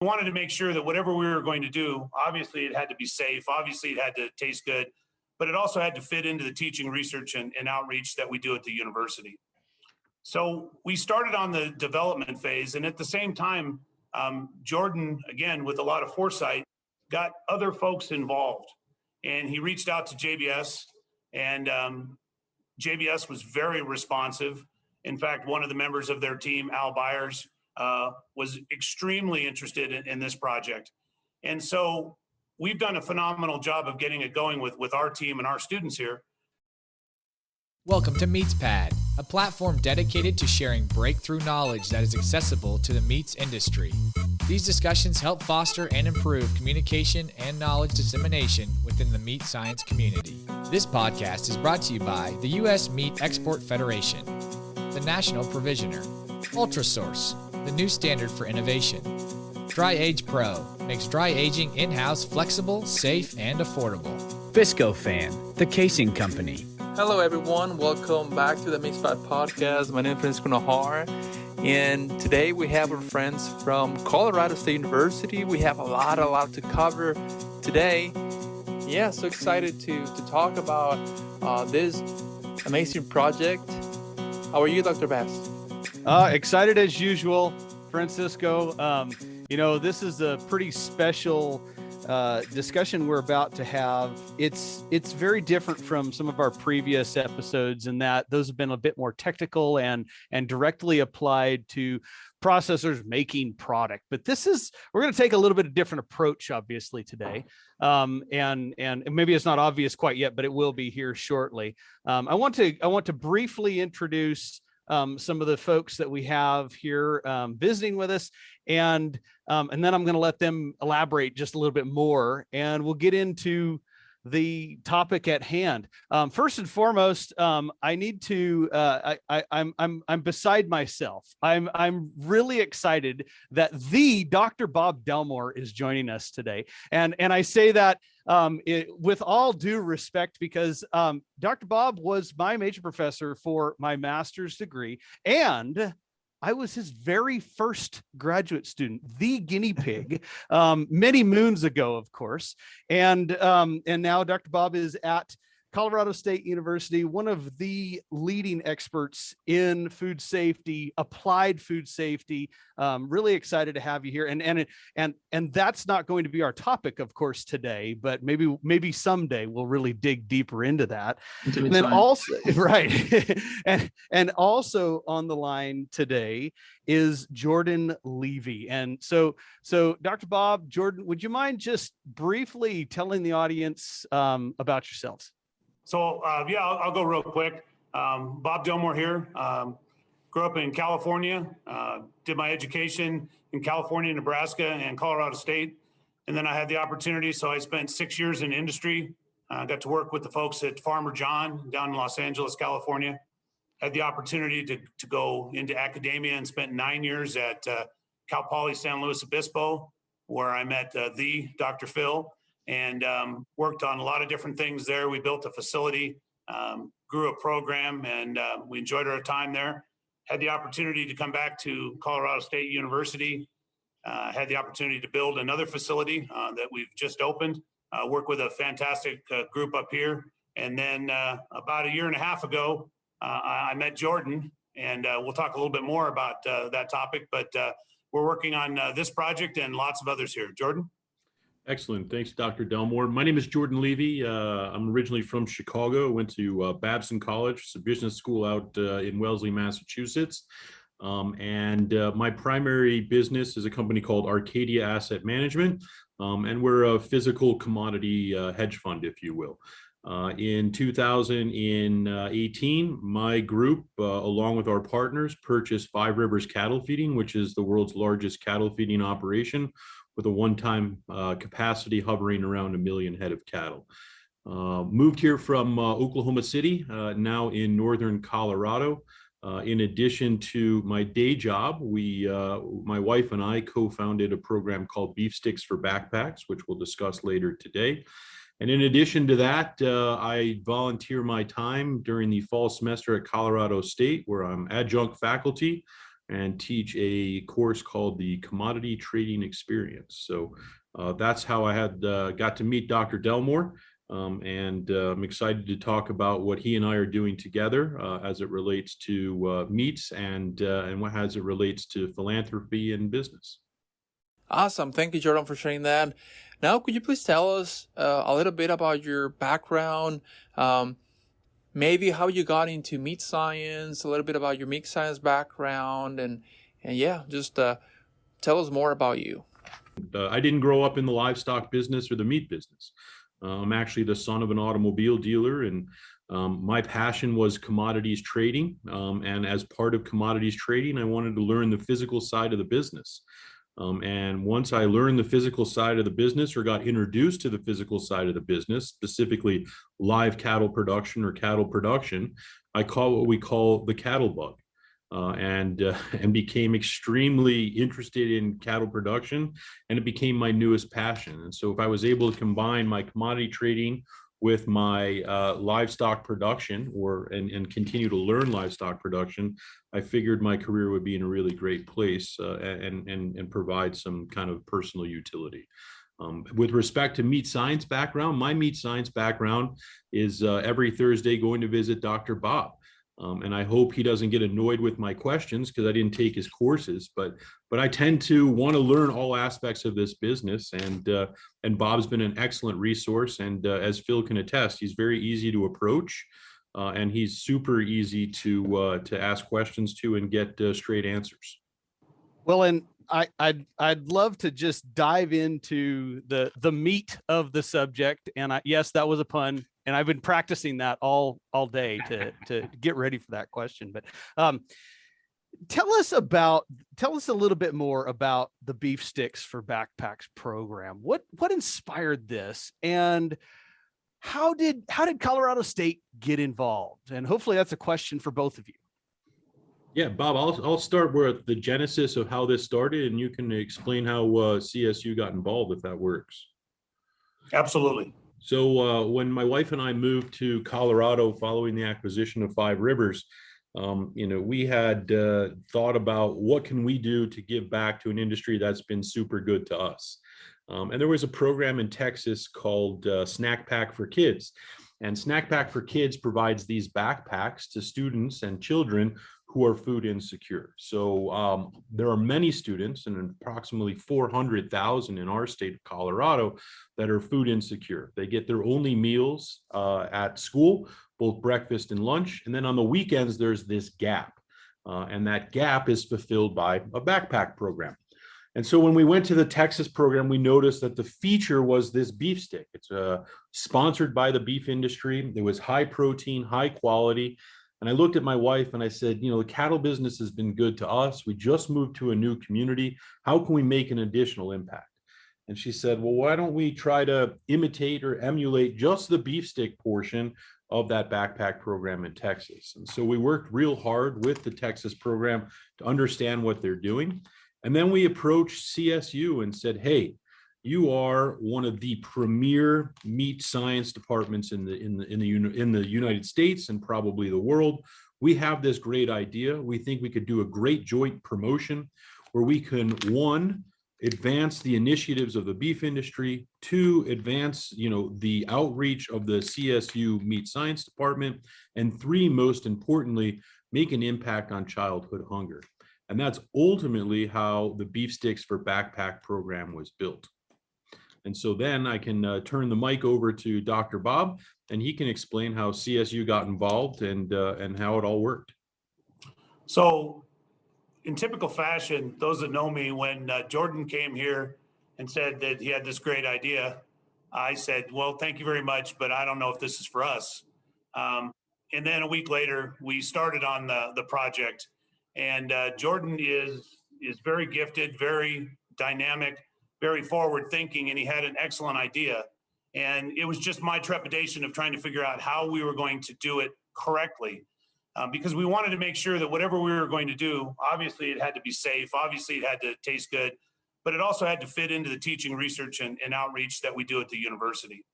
We wanted to make sure that whatever we were going to do, obviously it had to be safe, obviously it had to taste good, but it also had to fit into the teaching, research, and outreach that we do at the university. So we started on the development phase, and at the same time, Jordan, again, with a lot of foresight, got other folks involved. And he reached out to JBS, and JBS was very responsive. In fact, one of the members of their team, Al Byers, was extremely interested in this project. And so we've done a phenomenal job of getting it going with our team and our students here. Welcome to MeatsPad, a platform dedicated to sharing breakthrough knowledge that is accessible to the meats industry. These discussions help foster and improve communication and knowledge dissemination within the meat science community. This podcast is brought to you by the U.S. Meat Export Federation, the National Provisioner, UltraSource, the new standard for innovation. Dry Age Pro makes dry aging in-house flexible, safe, and affordable. Viscofan, the casing company. Hello everyone, welcome back to the MeatsPad podcast. My name is Francisco Najar, and today we have our friends from Colorado State University. We have a lot to cover today. Yeah, so excited to talk about this amazing project. How are you, Dr. Bass? Excited as usual, Francisco. This is a pretty special discussion we're about to have. It's very different from some of our previous episodes in that those have been a bit more technical and directly applied to processors making product. But we're going to take a little bit of different approach, obviously, today. And maybe it's not obvious quite yet, but it will be here shortly. I want to briefly introduce some of the folks that we have here visiting with us, and then I'm going to let them elaborate just a little bit more, and we'll get into the topic at hand. First and foremost, I need to. I'm beside myself. I'm really excited that the Dr. Bob Delmore is joining us today, and I say that with all due respect, because Dr. Bob was my major professor for my master's degree, and I was his very first graduate student, the guinea pig, many moons ago, of course. And now Dr. Bob is at Colorado State University, one of the leading experts in food safety, applied food safety. Really excited to have you here. And that's not going to be our topic, of course, today, but maybe someday we'll really dig deeper into that. And then also, right. and also on the line today is Jordan Levi. And so Dr. Bob, Jordan, would you mind just briefly telling the audience about yourselves? So I'll go real quick. Bob Delmore here. Grew up in California, did my education in California, Nebraska, and Colorado State. And then I had the opportunity, so I spent 6 years in industry. Got to work with the folks at Farmer John down in Los Angeles, California. Had the opportunity to go into academia and spent 9 years at Cal Poly San Luis Obispo, where I met the Dr. Phil. And worked on a lot of different things there. We built a facility, grew a program, and we enjoyed our time there. Had the opportunity to come back to Colorado State University. Had the opportunity to build another facility that we've just opened. Work with a fantastic group up here. And then about a year and a half ago, I met Jordan, and we'll talk a little bit more about that topic. But we're working on this project and lots of others here. Jordan? Excellent. Thanks, Dr. Delmore. My name is Jordan Levi. I'm originally from Chicago. Went to Babson College, it's a business school out in Wellesley, Massachusetts. And my primary business is a company called Arcadia Asset Management. And we're a physical commodity hedge fund, if you will. In 2018, my group, along with our partners, purchased Five Rivers Cattle Feeding, which is the world's largest cattle feeding operation, with a one-time capacity hovering around 1 million head of cattle. Moved here from Oklahoma City, now in northern Colorado. In addition to my day job, my wife and I co-founded a program called Beef Sticks for BackPacks, which we'll discuss later today. And in addition to that, I volunteer my time during the fall semester at Colorado State, where I'm adjunct faculty. and teach a course called the Commodity Trading Experience. So that's how I had got to meet Dr. Delmore. And I'm excited to talk about what he and I are doing together as it relates to meats and what as it relates to philanthropy and business. Awesome. Thank you, Jordan, for sharing that. Now, could you please tell us a little bit about your background, maybe how you got into meat science, a little bit about your meat science background, and yeah, just tell us more about you. I didn't grow up in the livestock business or the meat business. I'm actually the son of an automobile dealer, and my passion was commodities trading. And as part of commodities trading, I wanted to learn the physical side of the business. And once I learned the physical side of the business, or got introduced to the physical side of the business, specifically live cattle production or cattle production, I call what we call the cattle bug. And became extremely interested in cattle production, and it became my newest passion. And so if I was able to combine my commodity trading with my livestock production, and continue to learn livestock production, I figured my career would be in a really great place and provide some kind of personal utility. With respect to meat science background, my meat science background is every Thursday going to visit Dr. Bob. And I hope he doesn't get annoyed with my questions because I didn't take his courses, but I tend to want to learn all aspects of this business. And Bob's been an excellent resource. And as Phil can attest, he's very easy to approach, and he's super easy to ask questions to and get straight answers. Well, and I'd love to just dive into the meat of the subject. And yes, that was a pun. And I've been practicing that all day to get ready for that question. But tell us a little bit more about the Beef Sticks for BackPacks program. What inspired this, and how did Colorado State get involved? And hopefully that's a question for both of you. Yeah, Bob, I'll start with the genesis of how this started, and you can explain how CSU got involved, if that works. Absolutely. So when my wife and I moved to Colorado following the acquisition of Five Rivers, we had thought about what can we do to give back to an industry that's been super good to us. And there was a program in Texas called Snack Pack for Kids. And Snack Pack for Kids provides these backpacks to students and children who are food insecure. So there are many students, and approximately 400,000 in our state of Colorado, that are food insecure. They get their only meals at school, both breakfast and lunch. And then on the weekends, there's this gap. And that gap is fulfilled by a backpack program. And so when we went to the Texas program, we noticed that the feature was this beef stick. It's sponsored by the beef industry. It was high protein, high quality. And I looked at my wife and I said, the cattle business has been good to us. We just moved to a new community. How can we make an additional impact? And she said, well, why don't we try to imitate or emulate just the beef stick portion of that backpack program in Texas? And so we worked real hard with the Texas program to understand what they're doing. And then we approached CSU and said, hey, you are one of the premier meat science departments in the United States and probably the world. We have this great idea. We think we could do a great joint promotion where we can, one, advance the initiatives of the beef industry, two, advance the outreach of the CSU meat science department, and three, most importantly, make an impact on childhood hunger. And that's ultimately how the Beef Sticks for Backpack program was built. And so then I can turn the mic over to Dr. Bob, and he can explain how CSU got involved and how it all worked. So in typical fashion, those that know me, when Jordan came here and said that he had this great idea, I said, well, thank you very much, but I don't know if this is for us. And then a week later, we started on the project. And Jordan is very gifted, very dynamic, very forward thinking, and he had an excellent idea. And it was just my trepidation of trying to figure out how we were going to do it correctly, because we wanted to make sure that whatever we were going to do, obviously it had to be safe, obviously it had to taste good, but it also had to fit into the teaching, research, and outreach that we do at the university.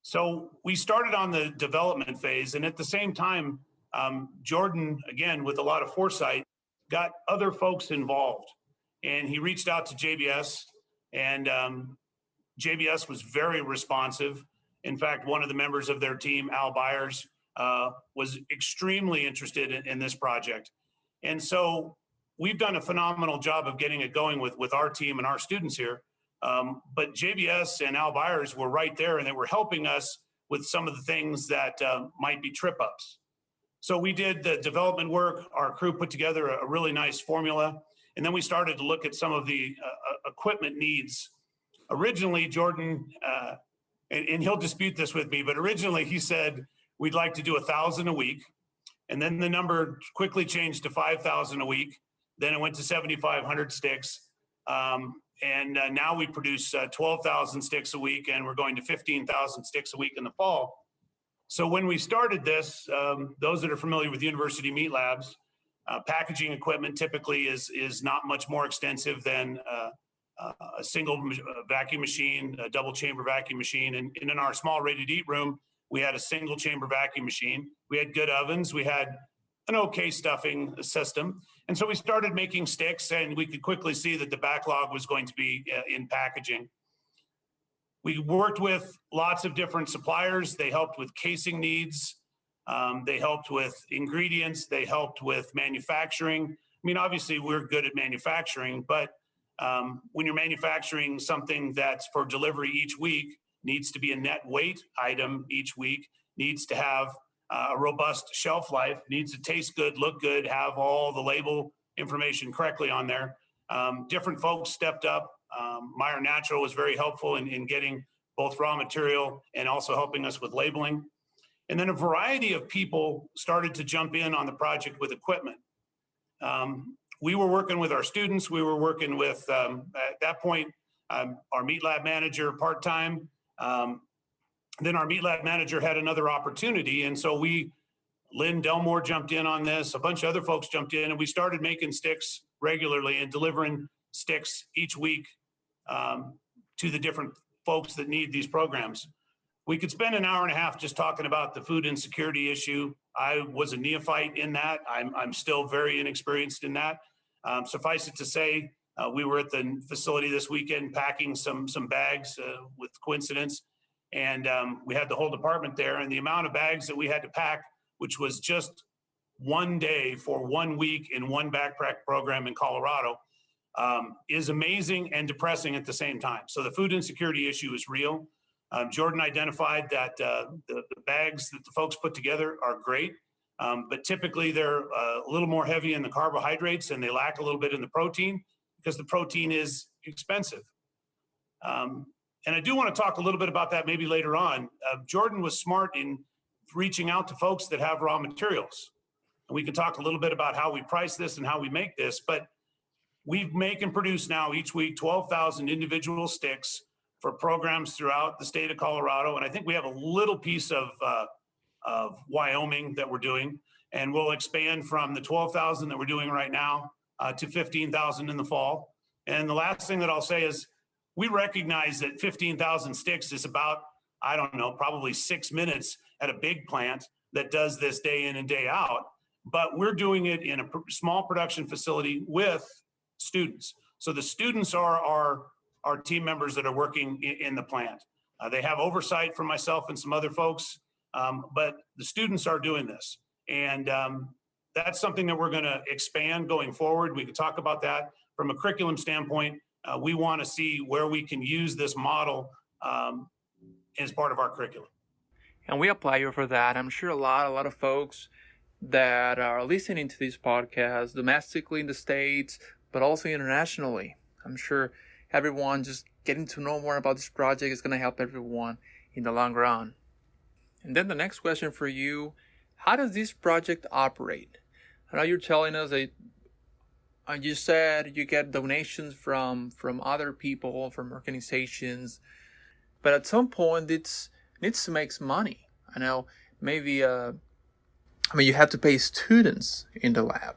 So we started on the development phase, and at the same time, Jordan, again, with a lot of foresight, got other folks involved. And he reached out to JBS, and JBS was very responsive. In fact, one of the members of their team, Al Byers, was extremely interested in this project. And so we've done a phenomenal job of getting it going with our team and our students here. But JBS and Al Byers were right there, and they were helping us with some of the things that might be trip ups. So we did the development work. Our crew put together a really nice formula. And then we started to look at some of the equipment needs. Originally, Jordan, and he'll dispute this with me, but originally he said, we'd like to do 1,000 a week. And then the number quickly changed to 5,000 a week. Then it went to 7,500 sticks. And now we produce 12,000 sticks a week, and we're going to 15,000 sticks a week in the fall. So when we started this, those that are familiar with university meat labs, packaging equipment typically is not much more extensive than a single vacuum machine, a double chamber vacuum machine. And in our small ready-to-eat room, we had a single chamber vacuum machine. We had good ovens. We had an okay stuffing system. And so we started making sticks, and we could quickly see that the backlog was going to be in packaging. We worked with lots of different suppliers. They helped with casing needs. They helped with ingredients. They helped with manufacturing. I mean, obviously we're good at manufacturing, but when you're manufacturing something that's for delivery each week, needs to be a net weight item each week, needs to have a robust shelf life, needs to taste good, look good, have all the label information correctly on there. Different folks stepped up. Meyer Natural was very helpful in getting both raw material and also helping us with labeling. And then a variety of people started to jump in on the project with equipment. We were working with our students. We were working with, at that point, our meat lab manager part-time. Then our meat lab manager had another opportunity. And so Lynn Delmore jumped in on this. A bunch of other folks jumped in, and we started making sticks regularly and delivering sticks each week to the different folks that need these programs. We could spend an hour and a half just talking about the food insecurity issue. I was a neophyte in that. I'm still very inexperienced in that. Suffice it to say, we were at the facility this weekend packing some bags with coincidence. And we had the whole department there, and the amount of bags that we had to pack, which was just one day for 1 week in one backpack program in Colorado, is amazing and depressing at the same time. So the food insecurity issue is real. Jordan identified that the bags that the folks put together are great, but typically they're a little more heavy in the carbohydrates, and they lack a little bit in the protein because the protein is expensive. And I do want to talk a little bit about that maybe later on. Jordan was smart in reaching out to folks that have raw materials. And we can talk a little bit about how we price this and how we make this, but we make and produce now each week 12,000 individual sticks for programs throughout the state of Colorado. And I think we have a little piece of Wyoming that we're doing, and we'll expand from the 12,000 that we're doing right now to 15,000 in the fall. And the last thing that I'll say is we recognize that 15,000 sticks is about, I don't know, probably 6 minutes at a big plant that does this day in and day out, but we're doing it in a small production facility with students. So the students are our team members that are working in the plant. They have oversight from myself and some other folks, but the students are doing this. And that's something that we're going to expand going forward. We could talk about that from a curriculum standpoint. We want to see where we can use this model as part of our curriculum. And we apply you for that. I'm sure a lot of folks that are listening to this podcast domestically in the States, but also internationally. I'm sure everyone just getting to know more about this project is going to help everyone in the long run. And then the next question for you, how does this project operate? I know you're telling us that you said you get donations from other people, from organizations, but at some point it needs to make money. I know maybe, you have to pay students in the lab.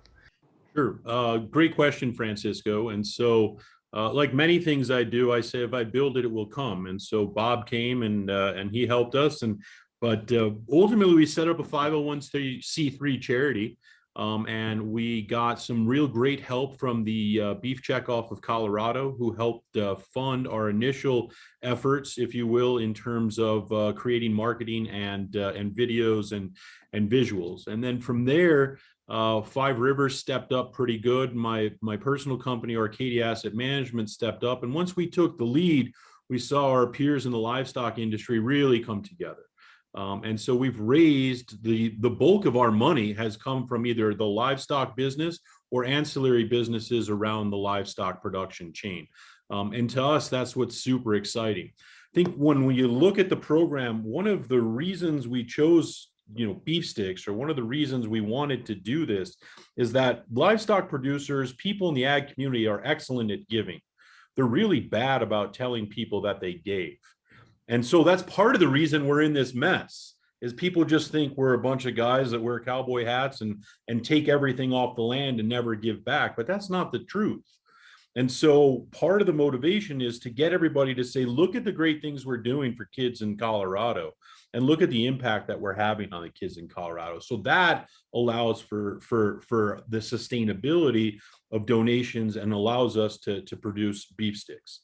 Sure. Great question, Francisco. And so, like many things I do, I say, if I build it, it will come. And so Bob came and he helped us. But ultimately, we set up a 501c3 charity And we got some real great help from the Beef Checkoff of Colorado, who helped fund our initial efforts, if you will, in terms of creating marketing and videos and visuals. And then from there, Five Rivers stepped up pretty good. My personal company, Arcadia Asset Management, stepped up. And once we took the lead, we saw our peers in the livestock industry really come together. And so we've raised the bulk of our money has come from either the livestock business or ancillary businesses around the livestock production chain. And to us, that's what's super exciting. I think when you look at the program, one of the reasons we chose, beef sticks, or one of the reasons we wanted to do this, is that livestock producers, people in the ag community, are excellent at giving. They're really bad about telling people that they gave. And so that's part of the reason we're in this mess, is people just think we're a bunch of guys that wear cowboy hats and take everything off the land and never give back. But that's not the truth. And so part of the motivation is to get everybody to say, look at the great things we're doing for kids in Colorado, and look at the impact that we're having on the kids in Colorado. So that allows for the sustainability of donations and allows us to produce beef sticks.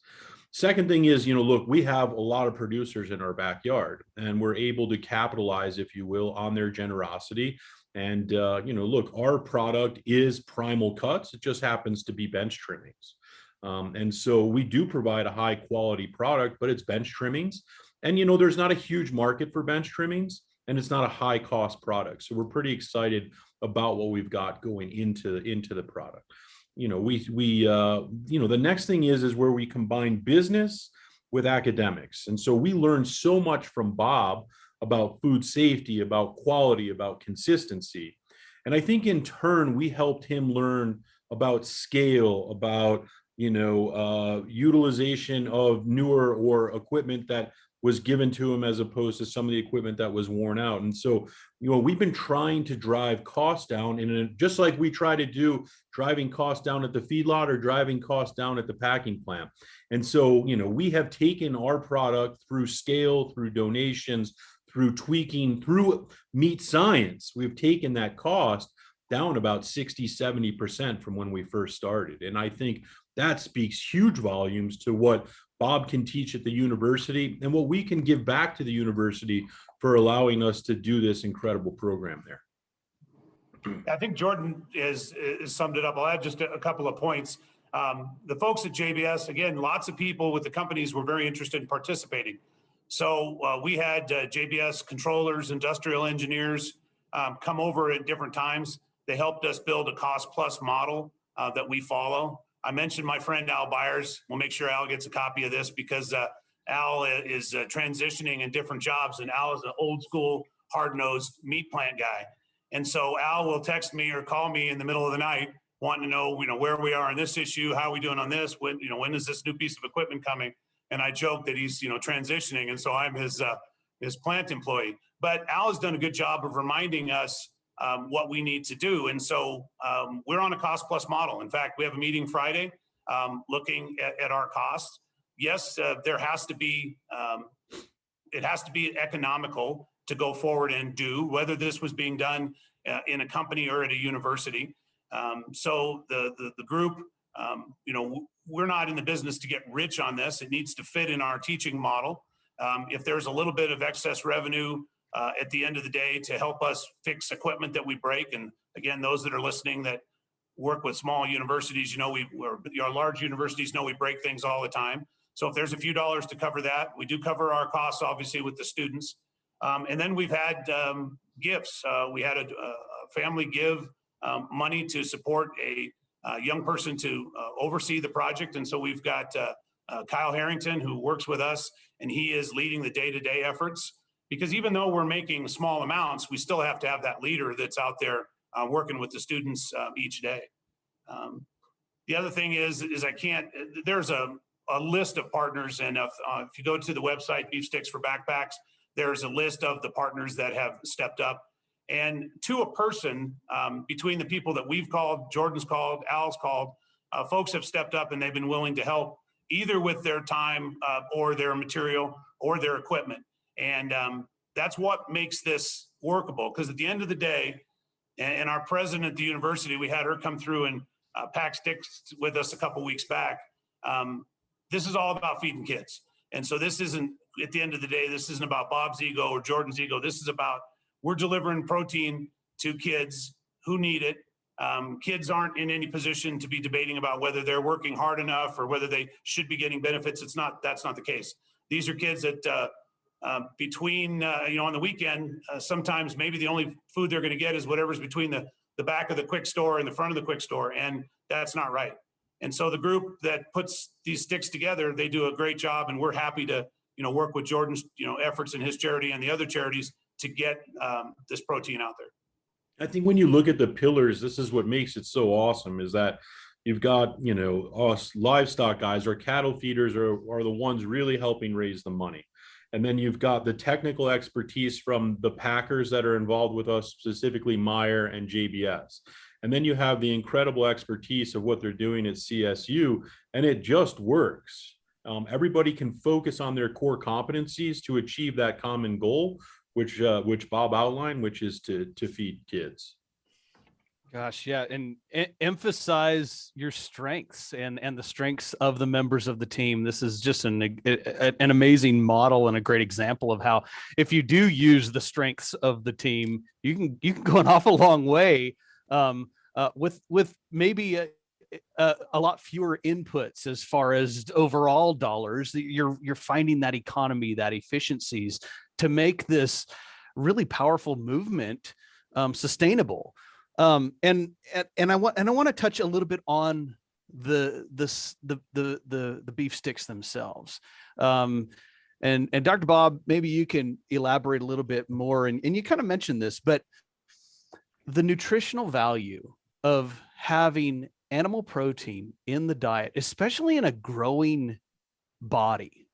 Second thing is, look, we have a lot of producers in our backyard, and we're able to capitalize, if you will, on their generosity. And, look, our product is primal cuts. It just happens to be bench trimmings. And so we do provide a high quality product, but it's bench trimmings. And, there's not a huge market for bench trimmings, and it's not a high cost product. So we're pretty excited about what we've got going into the product. The next thing is where we combine business with academics. And so we learned so much from Bob about food safety, about quality, about consistency. And I think in turn, we helped him learn about scale, about, utilization of newer or equipment that was given to him, as opposed to some of the equipment that was worn out. And so, we've been trying to drive costs down, and just like we try to do driving costs down at the feedlot or driving costs down at the packing plant. And so, we have taken our product through scale, through donations, through tweaking, through meat science. We've taken that cost down about 60-70% from when we first started. And I think that speaks huge volumes to what Bob can teach at the university and what we can give back to the university for allowing us to do this incredible program there. I think Jordan is summed it up. I'll add just a couple of points. The folks at JBS, again, lots of people with the companies were very interested in participating. So we had JBS controllers, industrial engineers come over at different times. They helped us build a cost plus model that we follow. I mentioned my friend Al Byers. We'll make sure Al gets a copy of this, because Al is transitioning in different jobs, and Al is an old school, hard-nosed meat plant guy. And so Al will text me or call me in the middle of the night, wanting to know, where we are on this issue, how are we doing on this, when is this new piece of equipment coming? And I joke that he's, transitioning, and so I'm his plant employee. But Al has done a good job of reminding us what we need to do. And so we're on a cost plus model. In fact, we have a meeting Friday looking at our costs. Yes, there has to be, it has to be economical to go forward and do, whether this was being done in a company or at a university. So the group, we're not in the business to get rich on this. It needs to fit in our teaching model. If there's a little bit of excess revenue at the end of the day to help us fix equipment that we break. And again, those that are listening that work with small universities, our large universities know we break things all the time. So if there's a few dollars to cover that, we do cover our costs, obviously, with the students. And then we've had gifts. We had a family give money to support a young person to oversee the project. And so we've got Kyle Harrington, who works with us, and he is leading the day-to-day efforts. Because even though we're making small amounts, we still have to have that leader that's out there working with the students each day. The other thing is there's a list of partners, and if you go to the website, Beef Sticks for Backpacks, there's a list of the partners that have stepped up. And to a person, between the people that we've called, Jordan's called, Al's called, folks have stepped up and they've been willing to help either with their time or their material or their equipment. And that's what makes this workable. Because at the end of the day, And our president at the university, we had her come through and pack sticks with us a couple weeks back. This is all about feeding kids. And so this isn't, at the end of the day, this isn't about Bob's ego or Jordan's ego. This is about, we're delivering protein to kids who need it. Kids aren't in any position to be debating about whether they're working hard enough or whether they should be getting benefits. That's not the case. These are kids that between, on the weekend, sometimes maybe the only food they're going to get is whatever's between the back of the quick store and the front of the quick store. And that's not right. And so the group that puts these sticks together, they do a great job, and we're happy to, work with Jordan's, efforts in his charity and the other charities to get this protein out there. I think when you look at the pillars, this is what makes it so awesome, is that you've got, us livestock guys or cattle feeders are the ones really helping raise the money. And then you've got the technical expertise from the packers that are involved with us, specifically Meyer and JBS. And then you have the incredible expertise of what they're doing at CSU, and it just works. Everybody can focus on their core competencies to achieve that common goal, which Bob outlined, which is to feed kids. Gosh, yeah, and emphasize your strengths and the strengths of the members of the team. This is just an amazing model and a great example of how, if you do use the strengths of the team, you can go an awful long way with maybe a lot fewer inputs as far as overall dollars. You're finding that economy, that efficiencies to make this really powerful movement sustainable. And I want to touch a little bit on the beef sticks themselves. And Dr. Bob, maybe you can elaborate a little bit more. And you kind of mentioned this, but the nutritional value of having animal protein in the diet, especially in a growing body,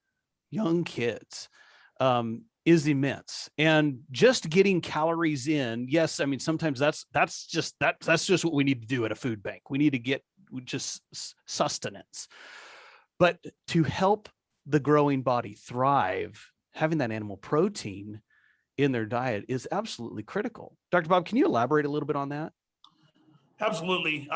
young kids, is immense. And just getting calories in, yes, I mean, sometimes that's just what we need to do at a food bank. We need to get just sustenance. But to help the growing body thrive, having that animal protein in their diet is absolutely critical. Dr. Bob, can you elaborate a little bit on that? Absolutely.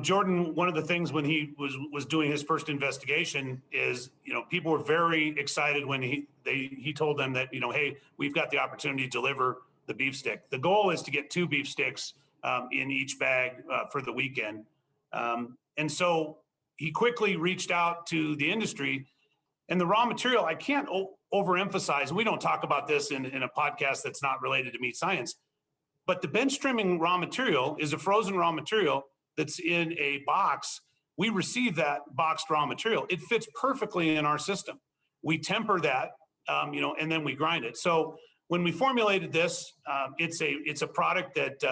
Jordan, one of the things when he was doing his first investigation is, people were very excited when he told them that, hey, we've got the opportunity to deliver the beef stick. The goal is to get 2 beef sticks in each bag for the weekend. And so he quickly reached out to the industry, and the raw material, I can't overemphasize, we don't talk about this in a podcast that's not related to meat science, but the bench trimming raw material is a frozen raw material that's in a box. We receive that boxed raw material. It fits perfectly in our system. We temper that, and then we grind it. So when we formulated this, it's a product that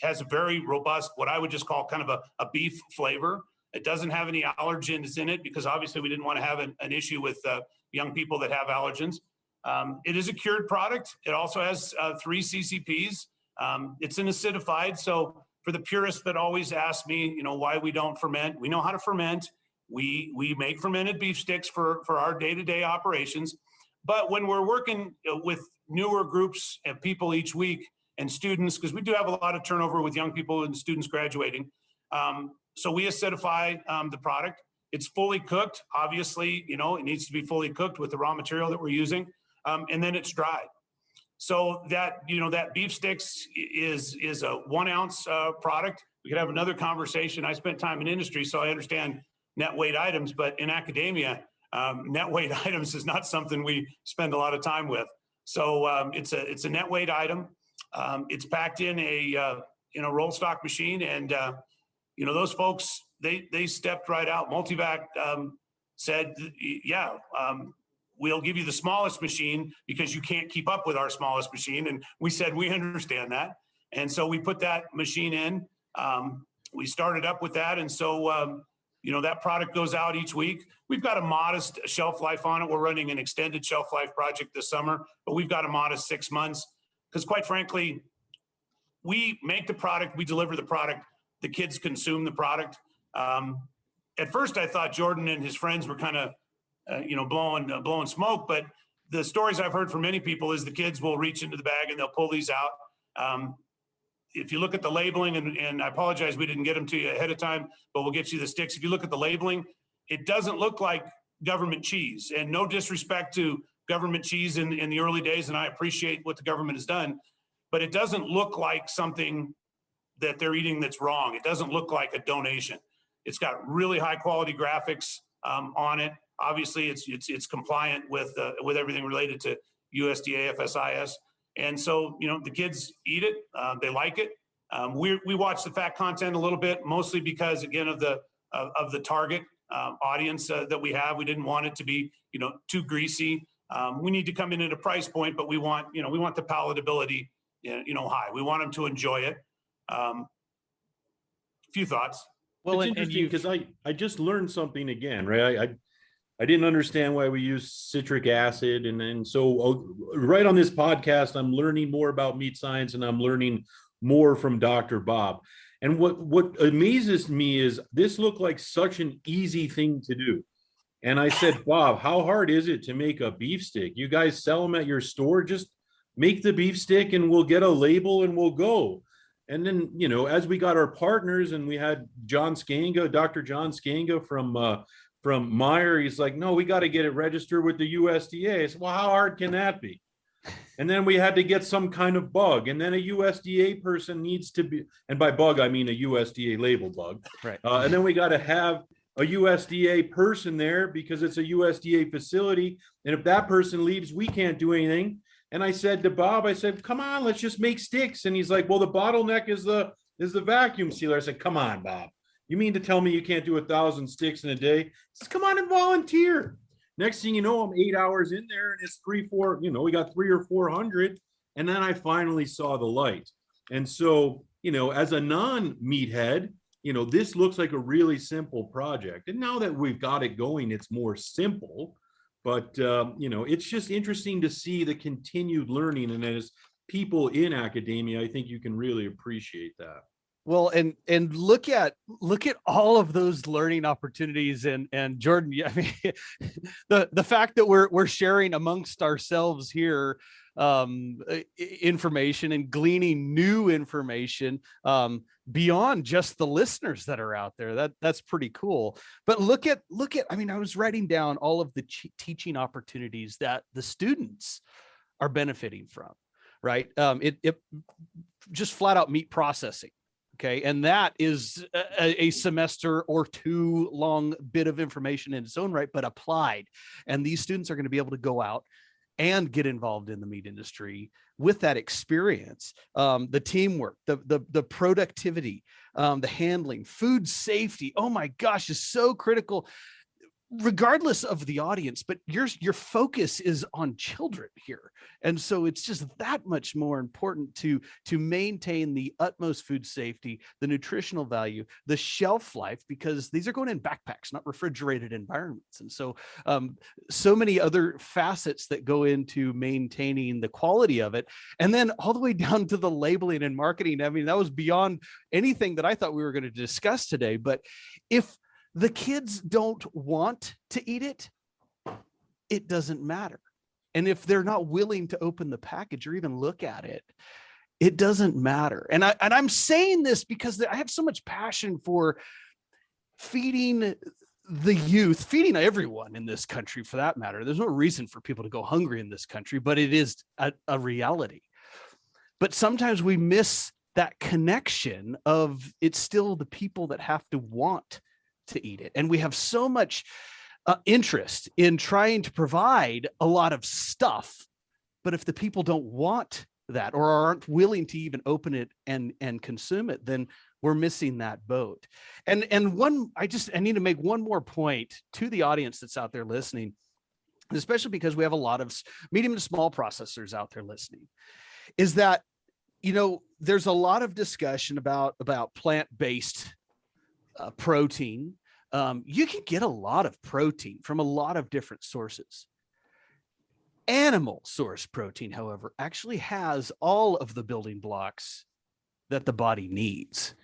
has a very robust, what I would just call kind of a beef flavor. It doesn't have any allergens in it because obviously we didn't want to have an issue with young people that have allergens. It is a cured product. It also has 3 CCPs. It's an acidified. So for the purists that always ask me, why we don't ferment, we know how to ferment. We make fermented beef sticks for our day-to-day operations. But when we're working with newer groups of people each week and students, because we do have a lot of turnover with young people and students graduating. So we acidify the product. It's fully cooked. Obviously, it needs to be fully cooked with the raw material that we're using. And then it's dried. So that beef sticks is a 1 ounce product. We could have another conversation. I spent time in industry, so I understand net weight items, but in academia, net weight items is not something we spend a lot of time with. So it's a net weight item. It's packed in a roll stock machine, and those folks they stepped right out. Multivac said, yeah. We'll give you the smallest machine because you can't keep up with our smallest machine. And we said, we understand that. And so we put that machine in. We started up with that. And so, that product goes out each week. We've got a modest shelf life on it. We're running an extended shelf life project this summer, but we've got a modest 6 months because quite frankly, we make the product, we deliver the product, the kids consume the product. At first I thought Jordan and his friends were kind of, blowing smoke. But the stories I've heard from many people is the kids will reach into the bag and they'll pull these out. if you look at the labeling, and I apologize, we didn't get them to you ahead of time, but we'll get you the sticks. If you look at the labeling, it doesn't look like government cheese, and no disrespect to government cheese in the early days. And I appreciate what the government has done, but it doesn't look like something that they're eating that's wrong. It doesn't look like a donation. It's got really high quality graphics on it. Obviously it's compliant with everything related to USDA FSIS. And so, the kids eat it, they like it. We watch the fat content a little bit, mostly because, again, of the target audience that we have. We didn't want it to be, too greasy. We need to come in at a price point, but we want the palatability, high. We want them to enjoy it. Few thoughts. Well, it's interesting because I just learned something again, right? I didn't understand why we use citric acid. And so right on this podcast, I'm learning more about meat science, and I'm learning more from Dr. Bob. And what amazes me is this looked like such an easy thing to do. And I said, Bob, how hard is it to make a beef stick? You guys sell them at your store? Just make the beef stick and we'll get a label and we'll go. And then, as we got our partners, and we had Dr. John Skanga from Meyer, he's like, no, we got to get it registered with the USDA. I said, well, how hard can that be? And then we had to get some kind of bug, and then a USDA person needs to be, and by bug, I mean a USDA label bug. Right. And then we got to have a USDA person there because it's a USDA facility. And if that person leaves, we can't do anything. And I said to Bob, come on, let's just make sticks. And he's like, well, the bottleneck is the vacuum sealer. I said, come on, Bob. You mean to tell me you can't do 1,000 sticks in a day? He says, come on and volunteer. Next thing you know, I'm 8 hours in there, and it's we got 300 or 400. And then I finally saw the light. And so, as a non-meathead, this looks like a really simple project. And now that we've got it going, it's more simple. But, it's just interesting to see the continued learning. And as people in academia, I think you can really appreciate that. Well, and look at all of those learning opportunities, and Jordan, I mean, the fact that we're sharing amongst ourselves here information and gleaning new information beyond just the listeners that are out there. That's pretty cool. But look at I mean, I was writing down all of the teaching opportunities that the students are benefiting from, right? It just flat out meat processing. Okay. And that is a semester or two long bit of information in its own right, but applied. And these students are going to be able to go out and get involved in the meat industry with that experience. The teamwork, the productivity, the handling, food safety. Oh my gosh, is so critical, regardless of the audience, but your focus is on children here. And so it's just that much more important to maintain the utmost food safety, the nutritional value, the shelf life, because these are going in backpacks, not refrigerated environments. And so so many other facets that go into maintaining the quality of it. And then all the way down to the labeling and marketing. I mean, that was beyond anything that I thought we were going to discuss today. But if the kids don't want to eat it, it doesn't matter. And if they're not willing to open the package or even look at it, it doesn't matter. And I'm saying this because I have so much passion for feeding the youth, feeding everyone in this country for that matter. There's no reason for people to go hungry in this country, but it is a reality. But sometimes we miss that connection of it's still the people that have to want to eat it. And we have so much interest in trying to provide a lot of stuff, but if the people don't want that or aren't willing to even open it and consume it, then we're missing that boat. And I need to make one more point to the audience that's out there listening, especially because we have a lot of medium to small processors out there listening, is that, there's a lot of discussion about plant-based protein. You can get a lot of protein from a lot of different sources. Animal source protein, however, actually has all of the building blocks that the body needs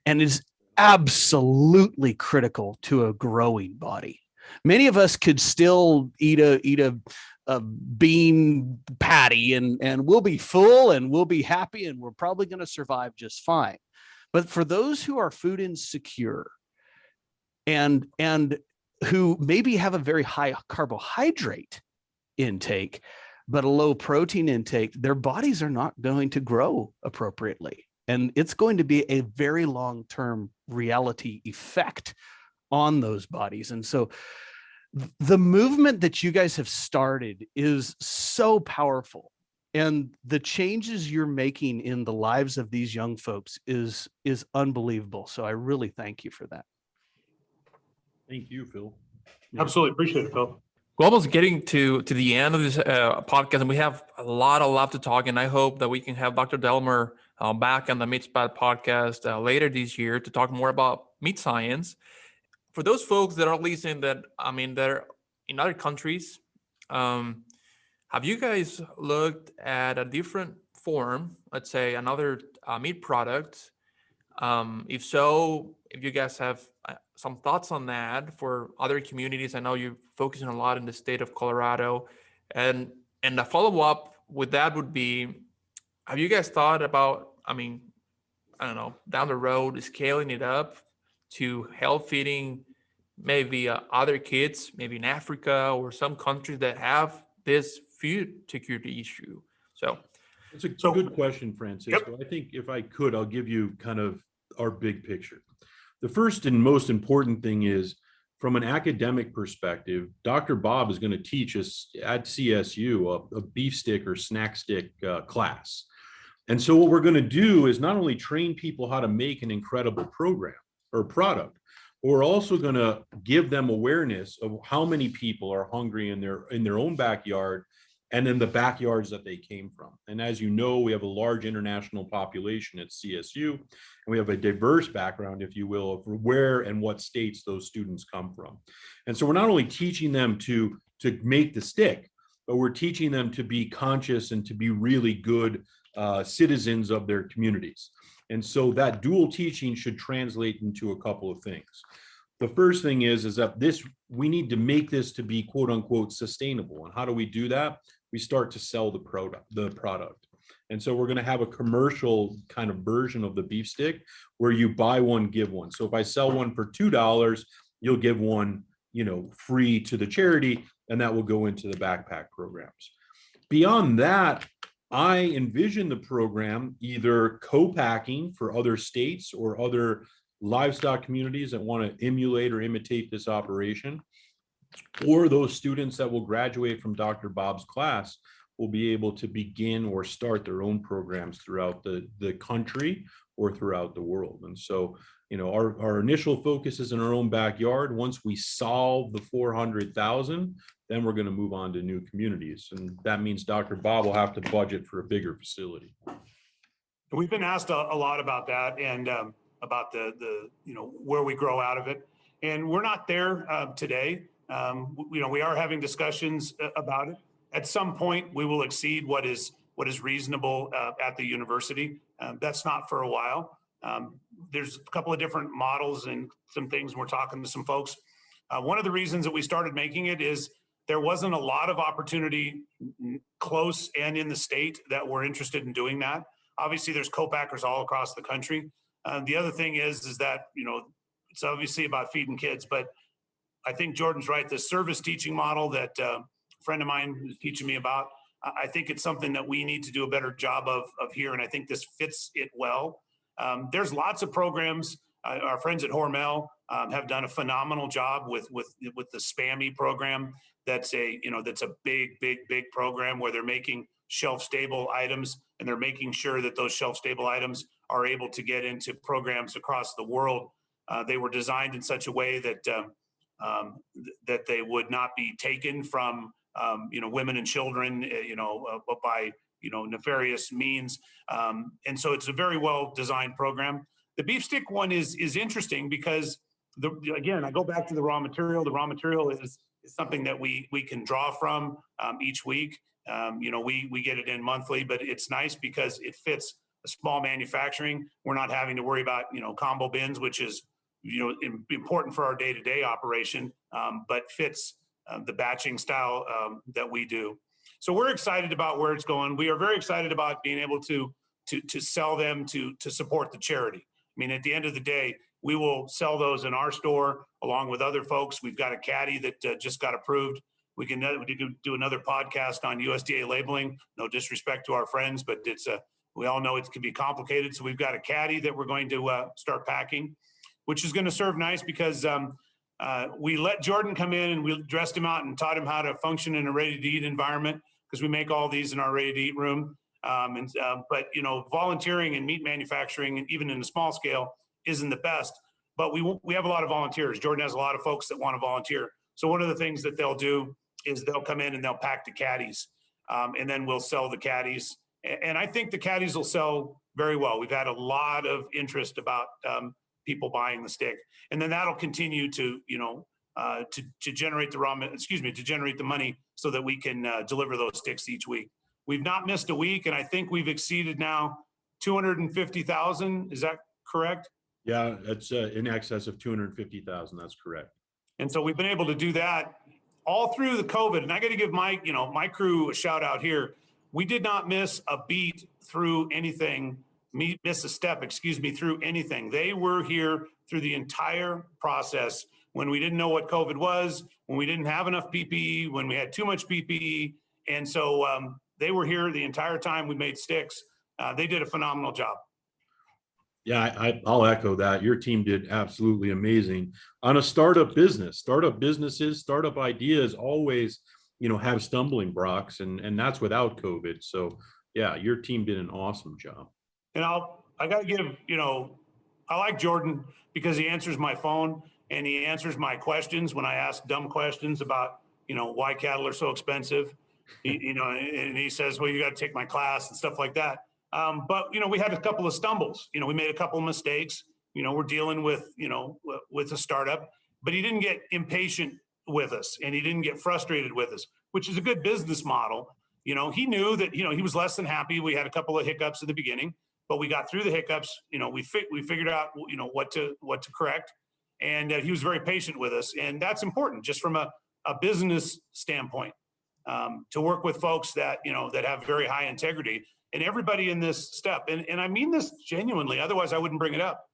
and is absolutely critical to a growing body. Many of us could still eat a bean patty and we'll be full and we'll be happy and we're probably going to survive just fine. But for those who are food insecure and who maybe have a very high carbohydrate intake, but a low protein intake, their bodies are not going to grow appropriately. And it's going to be a very long-term reality effect on those bodies. And so the movement that you guys have started is so powerful. And the changes you're making in the lives of these young folks is unbelievable. So I really thank you for that. Thank you, Phil. Absolutely. Appreciate it, Phil. We're almost getting to the end of this podcast, and we have a lot to talk. And I hope that we can have Dr. Delmore back on the MeatsPad podcast later this year to talk more about meat science. For those folks that are listening, they're in other countries, have you guys looked at a different form, let's say another meat product? If so, if you guys have some thoughts on that for other communities, I know you're focusing a lot in the state of Colorado, and a follow-up with that would be, have you guys thought about, I don't know, down the road, scaling it up to help feeding maybe other kids, maybe in Africa or some countries that have this food security issue? So it's a good question, Francisco. Yep. I think if I could, I'll give you kind of our big picture. The first and most important thing is, from an academic perspective, Dr. Bob is going to teach us at CSU a beef stick or snack stick class. And so what we're going to do is not only train people how to make an incredible program or product, but we're also going to give them awareness of how many people are hungry in their own backyard and in the backyards that they came from. And as you know, we have a large international population at CSU, and we have a diverse background, if you will, of where and what states those students come from. And so we're not only teaching them to make the stick, but we're teaching them to be conscious and to be really good citizens of their communities. And so that dual teaching should translate into a couple of things. The first thing is that we need to make this to be quote unquote sustainable. And how do we do that? We start to sell the product. And so we're going to have a commercial kind of version of the beef stick where you buy one, give one. So if I sell one for $2, you'll give one, free to the charity, and that will go into the backpack programs. Beyond that, I envision the program either co-packing for other states or other livestock communities that want to emulate or imitate this operation, or those students that will graduate from Dr. Bob's class will be able to begin or start their own programs throughout the country or throughout the world. And so, our initial focus is in our own backyard. Once we solve the 400,000, then we're going to move on to new communities. And that means Dr. Bob will have to budget for a bigger facility. We've been asked a lot about that and about the where we grow out of it. And we're not there today. We are having discussions about it. At some point, we will exceed what is reasonable at the university. That's not for a while. There's a couple of different models and some things. We're talking to some folks. One of the reasons that we started making it is there wasn't a lot of opportunity close and in the state that were interested in doing that. Obviously, there's co-packers all across the country. The other thing is that, it's obviously about feeding kids, but I think Jordan's right. The service teaching model that a friend of mine is teaching me about, I think it's something that we need to do a better job of here, and I think this fits it well. There's lots of programs. Our friends at Hormel have done a phenomenal job with the SPAMI program. That's a big program where they're making shelf-stable items, and they're making sure that those shelf-stable items are able to get into programs across the world. They were designed in such a way that that they would not be taken from women and children, by nefarious means. And so it's a very well designed program. The beef stick one is interesting because again, I go back to the raw material. The raw material is something that we can draw from each week. We get it in monthly, but it's nice because it fits a small manufacturing. We're not having to worry about combo bins, which is important for our day-to-day operation, but fits the batching style that we do. So we're excited about where it's going. We are very excited about being able to sell them to support the charity. I mean, at the end of the day, we will sell those in our store along with other folks. We've got a caddy that just got approved. We can do another podcast on USDA labeling. No disrespect to our friends, but we all know it can be complicated. So we've got a caddy that we're going to start packing, which is going to serve nice because we let Jordan come in and we dressed him out and taught him how to function in a ready-to-eat environment, because we make all these in our ready-to-eat room. But volunteering in meat manufacturing, and even in a small scale, isn't the best. But we have a lot of volunteers. Jordan has a lot of folks that want to volunteer. So one of the things that they'll do is they'll come in and they'll pack the caddies, and then we'll sell the caddies. And I think the caddies will sell very well. We've had a lot of interest about people buying the stick, and then that'll continue to generate to generate the money so that we can deliver those sticks each week. We've not missed a week, and I think we've exceeded now 250,000. Is that correct? Yeah, it's in excess of 250,000. That's correct. And so we've been able to do that all through the COVID. And I got to give my crew a shout out here. We did not miss a beat through anything, miss a step, through anything. They were here through the entire process when we didn't know what COVID was, when we didn't have enough PPE, when we had too much PPE. And so they were here the entire time we made sticks. They did a phenomenal job. Yeah, I'll echo that. Your team did absolutely amazing on a startup business. Startup ideas always, have stumbling blocks, and that's without COVID. So yeah, your team did an awesome job. And I got to give, I like Jordan because he answers my phone and he answers my questions when I ask dumb questions about, why cattle are so expensive. And he says, well, you got to take my class and stuff like that. But, we had a couple of stumbles, we made a couple of mistakes, we're dealing with, with a startup, but he didn't get impatient with us and he didn't get frustrated with us, which is a good business model. He knew that, he was less than happy. We had a couple of hiccups at the beginning, but we got through the hiccups. We figured out, what to correct. And he was very patient with us. And that's important just from a business standpoint, to work with folks that, that have very high integrity. And everybody in this step, and I mean this genuinely, otherwise I wouldn't bring it up.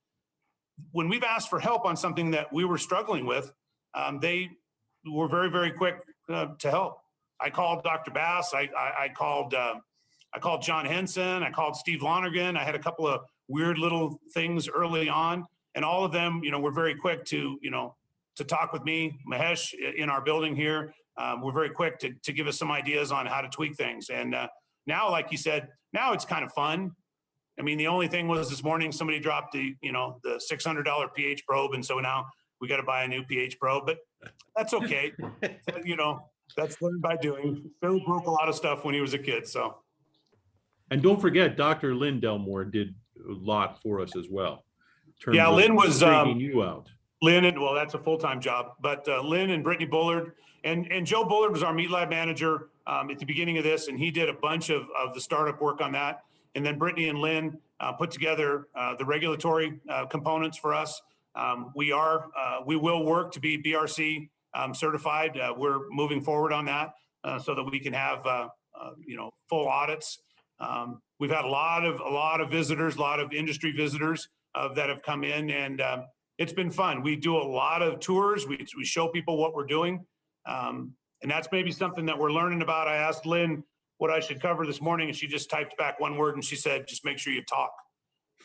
When we've asked for help on something that we were struggling with, they were very, very quick to help. I called Dr. Bass. I called John Henson. I called Steve Lonergan. I had a couple of weird little things early on, and all of them, were very quick to talk with me, Mahesh, in our building here. We're very quick to give us some ideas on how to tweak things. And now, like you said, now it's kind of fun. I mean, the only thing was this morning somebody dropped the $600 pH probe, and so now we got to buy a new pH probe. But that's okay. That's learned by doing. Phil broke a lot of stuff when he was a kid. So, and don't forget, Dr. Lynn Delmore did a lot for us as well. Yeah, Lynn was taking you out. Lynn, that's a full-time job. But Lynn and Brittany Bullard and Joe Bullard was our meat lab manager at the beginning of this, and he did a bunch of the startup work on that. And then Brittany and Lynn put together the regulatory components for us. We will work to be BRC certified. We're moving forward on that so that we can have full audits. We've had a lot of visitors, a lot of industry visitors that have come in, and it's been fun. We do a lot of tours. We show people what we're doing. And that's maybe something that we're learning about. I asked Lynn what I should cover this morning, and she just typed back one word, and she said, just make sure you talk.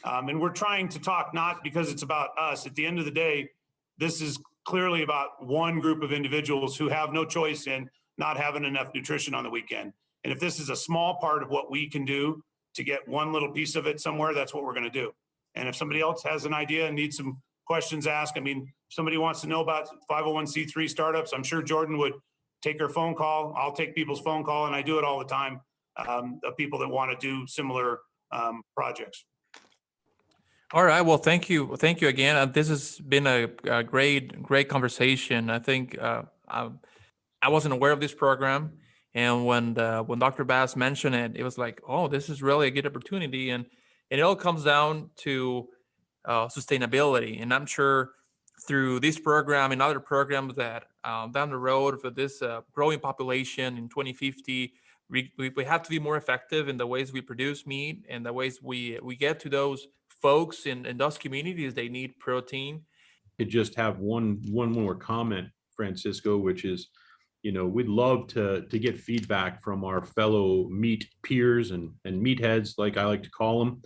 And we're trying to talk, not because it's about us. At the end of the day, this is clearly about one group of individuals who have no choice in not having enough nutrition on the weekend. And if this is a small part of what we can do to get one little piece of it somewhere, that's what we're going to do. And if somebody else has an idea and needs some questions asked, I mean, if somebody wants to know about 501c3 startups, I'm sure Jordan would take her phone call. I'll take people's phone call, and I do it all the time, of people that want to do similar projects. All right. Well, thank you again. This has been a great conversation. I think I wasn't aware of this program, and when Dr. Bass mentioned it, it was like, oh, this is really a good opportunity, and it all comes down to sustainability. And I'm sure through this program and other programs that down the road for this growing population in 2050, we have to be more effective in the ways we produce meat and the ways we get to those folks in those communities. They need protein. Could just have one more comment, Francisco, which is, we'd love to get feedback from our fellow meat peers and meatheads, like I like to call them.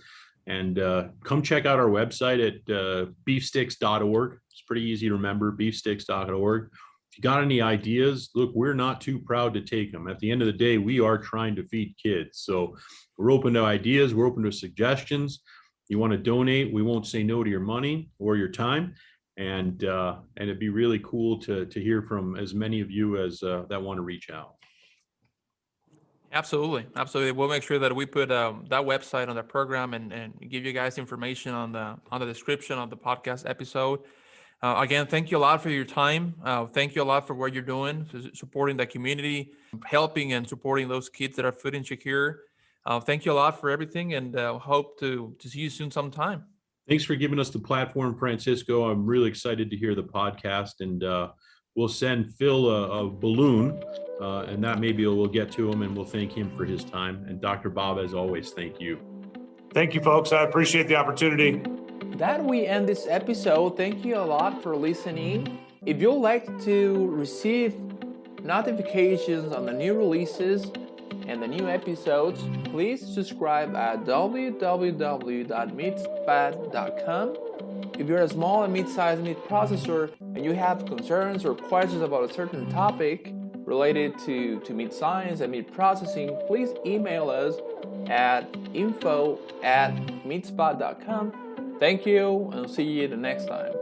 And come check out our website at beefsticks.org. It's pretty easy to remember, beefsticks.org. If you got any ideas, look, we're not too proud to take them. At the end of the day, we are trying to feed kids. So we're open to ideas. We're open to suggestions. You want to donate, we won't say no to your money or your time. And it'd be really cool to hear from as many of you as that want to reach out. Absolutely. We'll make sure that we put that website on the program and give you guys information on the description of the podcast episode. Again, thank you a lot for your time. Thank you a lot for what you're doing, supporting the community, helping and supporting those kids that are food insecure. Thank you a lot for everything, and hope to see you soon sometime. Thanks for giving us the platform, Francisco. I'm really excited to hear the podcast, and we'll send Phil a balloon, and that maybe we'll get to him, and we'll thank him for his time. And Dr. Bob, as always, thank you. Thank you, folks. I appreciate the opportunity. That we end this episode. Thank you a lot for listening. If you'd like to receive notifications on the new releases and the new episodes, please subscribe at www.meatspad.com. If you're a small and mid-sized meat processor and you have concerns or questions about a certain topic related to meat science and meat processing, please email us at info@meatspad.com. Thank you, and see you the next time.